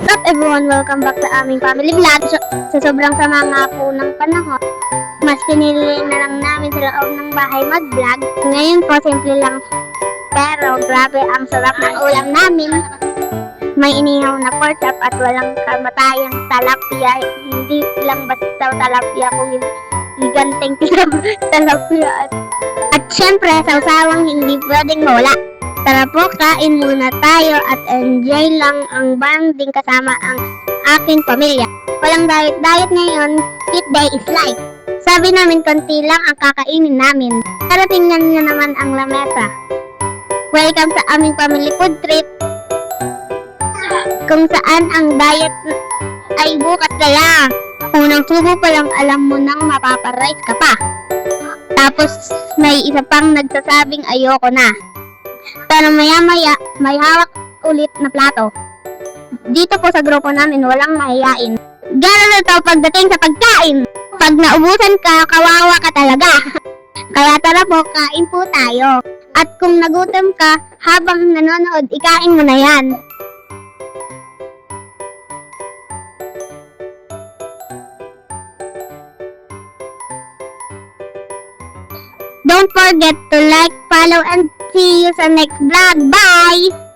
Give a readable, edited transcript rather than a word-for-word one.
What's up everyone? Welcome back sa aming family vlog. Sa sobrang sama nga po ng panahon, mas pinili na lang namin sa loob ng bahay mag-vlog. Ngayon po, simple lang. Pero grabe ang sarap ng ulam namin. May inihaw na pork chop at walang kamatayang talapia. Hindi lang basta talapia, kung giganteng talapia. At syempre, sawsawang hindi pwedeng mawala. Tara po, kain muna tayo at enjoy lang ang bonding kasama ang aking pamilya. Walang diet ngayon, cheat day is life. Sabi namin konti lang ang kakainin namin. Tara tingnan nyo naman ang lamesa. Welcome sa aming family food trip, kung saan ang diet ay bukas na lang. Unang subo pa lang alam mo nang mapaparice ka pa. Tapos may isa pang nagsasabing ayoko na. Pero maya-maya, may hawak ulit na plato. Dito po sa grupo namin, walang mahiyain. Gano'n na to pagdating sa pagkain. Pag naubusan ka, kawawa ka talaga. Kaya tara po, kain po tayo. At kung nagutom ka, habang nanonood, ikain mo na yan. Don't forget to like, follow, and see you sa next vlog. Bye!